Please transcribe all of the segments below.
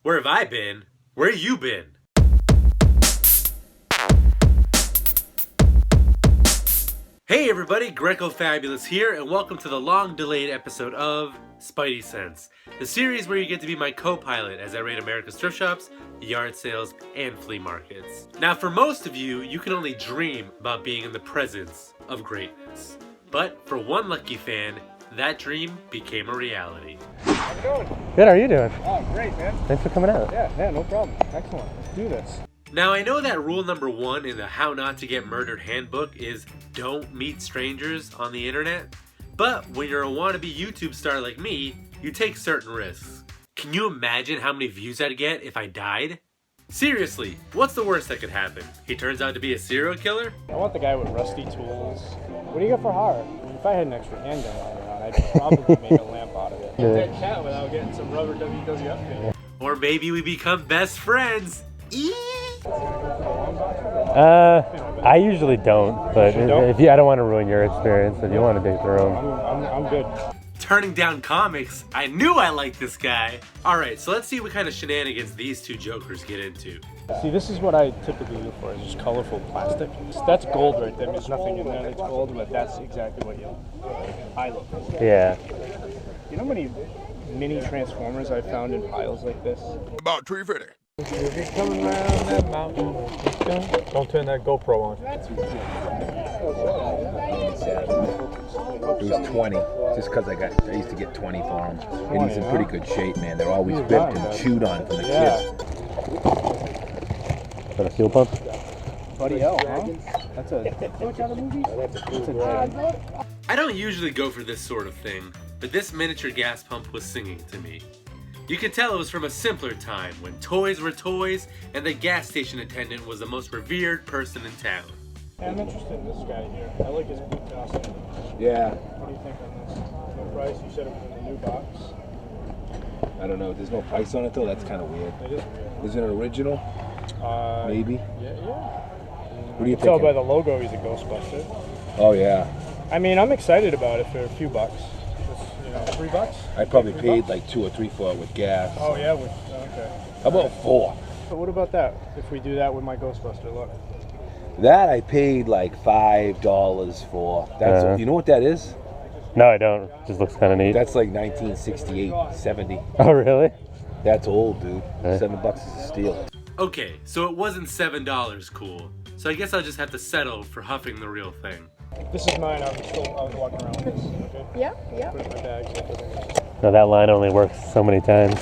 Where have I been? Where you been? Hey everybody, Greco Fabulous here, and welcome to the long-delayed episode of Spidey Sense, the series where you get to be my co-pilot as I raid America's thrift shops, yard sales, and flea markets. Now for most of you, you can only dream about being in the presence of greatness. But for one lucky fan, that dream became a reality. How's it going? Good, how are you doing? Oh, great, man. Thanks for coming out. Yeah, no problem. Excellent. Let's do this. Now I know that rule number 1 in the How Not to Get Murdered handbook is don't meet strangers on the internet. But when you're a wannabe YouTube star like me, you take certain risks. Can you imagine how many views I'd get if I died? Seriously, what's the worst that could happen? He turns out to be a serial killer? I want the guy with rusty tools. What do you got for hire? If I had an extra handgun lying around, I'd probably make a lamp out of it. Yeah. That cat without getting some rubber WWF paint. Or maybe we become best friends. I usually don't, but if you, I don't want to ruin your experience. If you want to dig the room. I'm good. Turning down comics, I knew I liked this guy. Alright, so let's see what kind of shenanigans these two jokers get into. See, this is what I typically look for, is just colorful plastic. That's gold right there. There's nothing in there that's gold, but that's exactly what I look for. Yeah. You know how many mini Transformers I found in piles like this? About 350. Coming around that mountain. Don't turn that GoPro on. It was 20, just because I used to get 20 for him. And he's in pretty good shape, man. They're always ripped and chewed on from the kids. Got a fuel pump? Buddy L, huh? That's a movie? That's a gem. I don't usually go for this sort of thing, but this miniature gas pump was singing to me. You could tell it was from a simpler time when toys were toys and the gas station attendant was the most revered person in town. Hey, I'm interested in this guy here. I like his blue costume. Yeah. What do you think on this? No price? You said it was in the new box. I don't know. There's no price on it, though. That's kind of weird. It is weird. Is it an original? Maybe. Yeah. What do you think? Tell by the logo he's a Ghostbuster. Oh, yeah. I mean, I'm excited about it for a few bucks. Just, $3? I probably paid like 2 or 3 for it with gas. Oh, yeah? Okay. How about 4? So what about that? If we do that with my Ghostbuster, look. That I paid like $5 for. That's You know what that is? No, I don't. Just looks kind of neat. That's like 1968, 70. Oh, really? That's old, dude. Yeah. $7 is a steal. Okay, so it wasn't $7 cool, so I guess I'll just have to settle for huffing the real thing. This is mine. I was walking around with this. Okay? Yeah. Put it in my bag. No, that line only works so many times.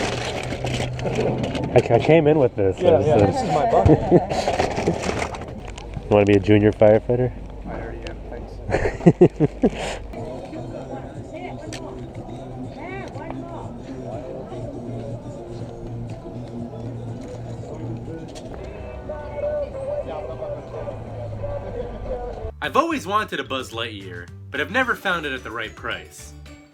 I came in with this. Yeah. This is my bucket. You want to be a junior firefighter? I already am. Thanks. I've always wanted a Buzz Lightyear, but I've never found it at the right price.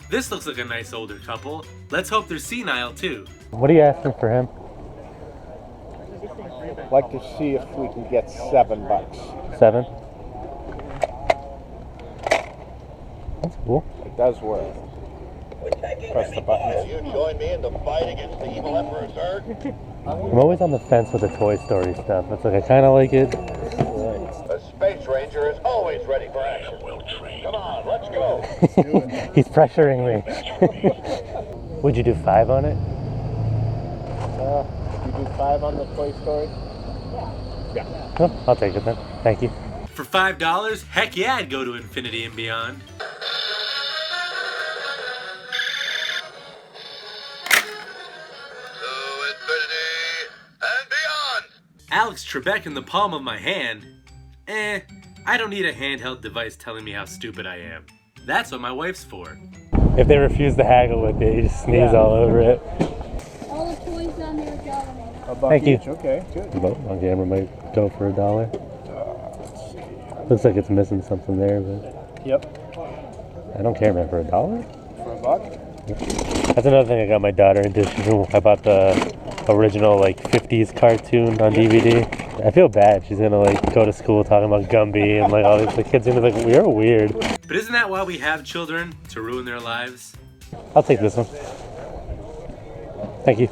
This looks like a nice older couple. Let's hope they're senile too. What are you asking for him? Like to see if we can get $7. 7? That's cool. It does work. Press the buttons. You join me in the fight against the evil Emperor Zurg? I'm always on the fence with the Toy Story stuff. It's like I kind of like it. A Space Ranger is always ready for action. Come on, let's go. He's pressuring me. Would you do 5 on it? You do 5 on the Toy Story? Oh, I'll take it then. Thank you. For $5, heck yeah, I'd go to infinity and beyond. To infinity and beyond. Alex Trebek in the palm of my hand? I don't need a handheld device telling me how stupid I am. That's what my wife's for. If they refuse to haggle with it, you just sneeze all over it. All the toys down there are $1. Thank you. Okay, good. On camera might go for $1. Looks like it's missing something there, but Yep. I don't care, man. For $1? For $1? That's another thing I got my daughter into. I bought the original 50s cartoon on DVD. I feel bad. She's gonna go to school talking about Gumby and all these. The kids are gonna be you're weird. But isn't that why we have children? To ruin their lives? I'll take this one. Thank you.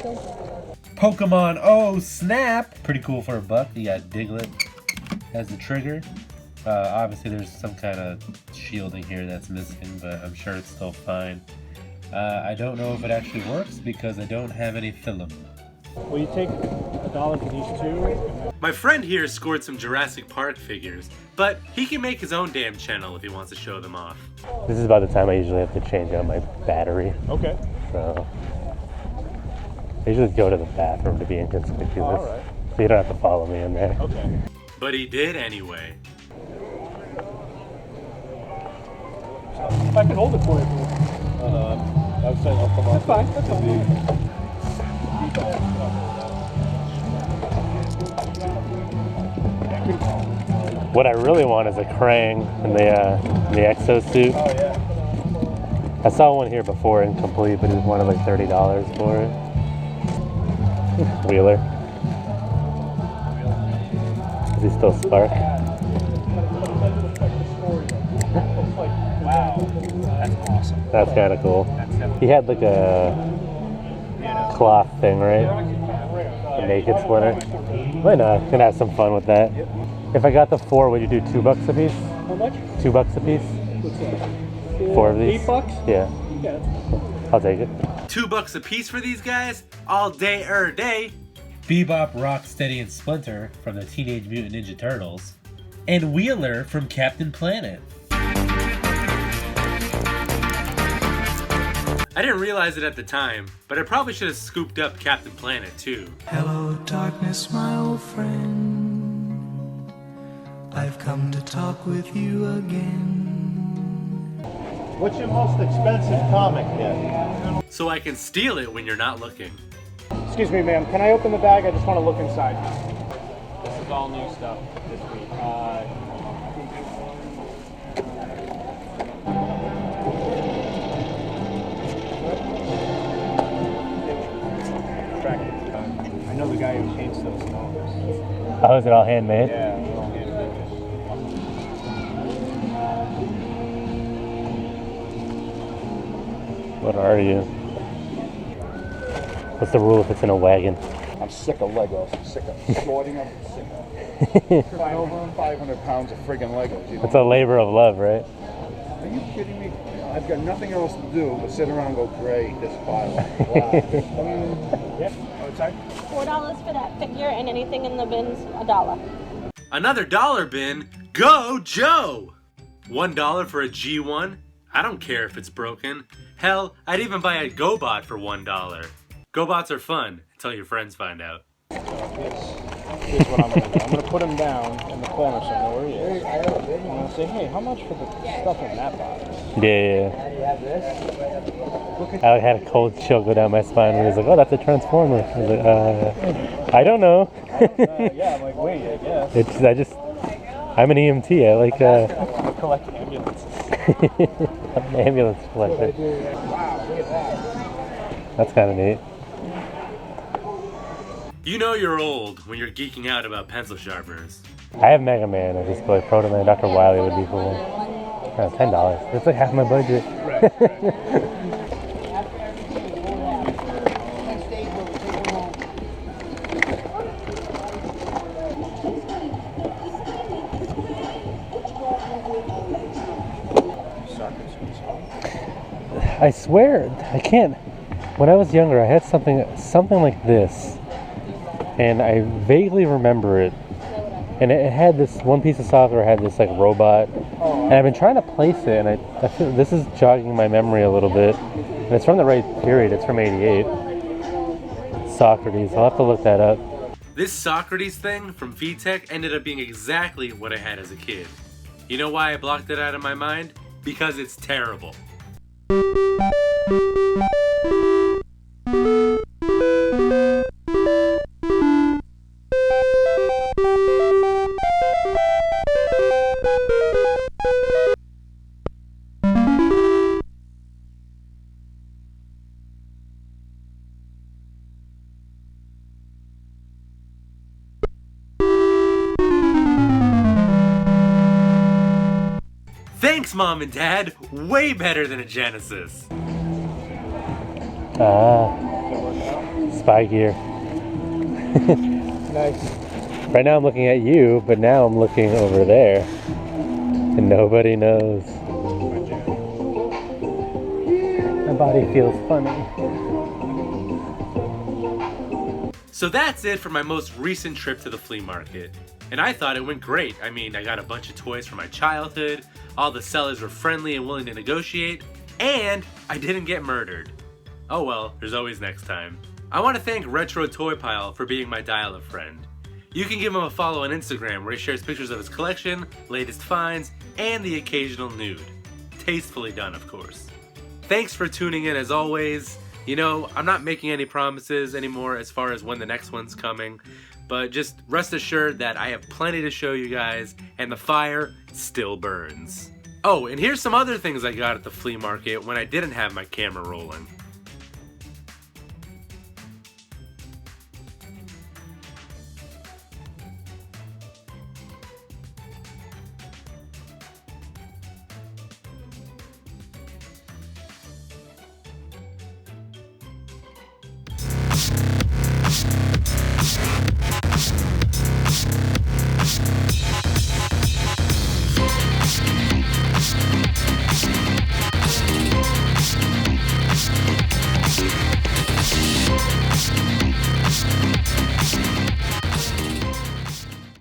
Pokemon Oh Snap! Pretty cool for $1. You got Diglett as the trigger. Obviously there's some kind of shielding here that's missing, but I'm sure it's still fine. I don't know if it actually works because I don't have any film. Will you take $1 for these two? My friend here scored some Jurassic Park figures, but he can make his own damn channel if he wants to show them off. This is about the time I usually have to change out my battery. Okay. So I usually go to the bathroom to be inconspicuous. All right. So you don't have to follow me in there. Okay. But he did anyway. If I can hold it for you. I was saying I'll come on. That's fine. That's fine. What I really want is a Krang in the exosuit. Oh yeah. I saw one here before incomplete, but he wanted like $30 for it. Wheeler. Is he still Spark? Wow. That's awesome. That's kind of cool. He had like a cloth thing, right? A naked splinter. Why not? Gonna have some fun with that. If I got the 4, would you do $2 a piece? How much? $2 a piece? What's that? 4 of these? $8? Yeah. Yeah. I'll take it. $2 a piece for these guys? All day, day. Bebop, Rocksteady, and Splinter from the Teenage Mutant Ninja Turtles. And Wheeler from Captain Planet. I didn't realize it at the time, but I probably should have scooped up Captain Planet too. Hello, darkness, my old friend. I've come to talk with you again. What's your most expensive comic yet? So I can steal it when you're not looking. Excuse me, ma'am. Can I open the bag? I just want to look inside. This is all new stuff this week. I know the guy who paints those colors. Oh, is it all handmade? Yeah, they're all handmade. What are you? What's the rule if it's in a wagon? I'm sick of Legos. I'm sick of sorting them. I'm sick of over 500 pounds of friggin' Legos. You know? It's a labor of love, right? Are you kidding me? I've got nothing else to do but sit around and go, great, this pile. Wow. Yeah, outside. $4 for that figure, and anything in the bin's $1. Another dollar bin? Go Joe! $1 for a G1? I don't care if it's broken. Hell, I'd even buy a GoBot for $1. GoBots are fun until your friends find out. Here's what I'm going to do. I'm going to put him down in the corner so I know where he is. And I'm going to say, hey, how much for the stuff in that box? Yeah. I had a cold chill go down my spine when he was like, oh, that's a Transformer. I was like, I don't know. Yeah, I'm like, wait, I guess. I'm an EMT. I like, I collect ambulances. I'm an ambulance collector. Wow, look at that. That's kind of neat. You know you're old when you're geeking out about pencil sharpeners. I have Mega Man. I just go like Proto Man. Dr. Wily would be cool. $10. That's like half my budget. I swear, I can't. When I was younger, I had something like this, and I vaguely remember it. And it had this one piece of soccer, had this like robot, and I've been trying to place it, and I feel this is jogging my memory a little bit. And it's from the right period. It's from '88. Socrates. I'll have to look that up. This Socrates thing from VTech ended up being exactly what I had as a kid. You know why I blocked it out of my mind? Because it's terrible. Thanks, Mom and Dad! Way better than a Genesis! Spy gear. Nice. Right now I'm looking at you, but now I'm looking over there. And nobody knows. My body feels funny. So that's it for my most recent trip to the flea market. And I thought it went great. I mean, I got a bunch of toys from my childhood, all the sellers were friendly and willing to negotiate, and I didn't get murdered. Oh well, there's always next time. I want to thank Retro Toy Pile for being my dial-up friend. You can give him a follow on Instagram where he shares pictures of his collection, latest finds, and the occasional nude. Tastefully done, of course. Thanks for tuning in as always. You know, I'm not making any promises anymore as far as when the next one's coming, but just rest assured that I have plenty to show you guys, and the fire still burns. Oh, and here's some other things I got at the flea market when I didn't have my camera rolling.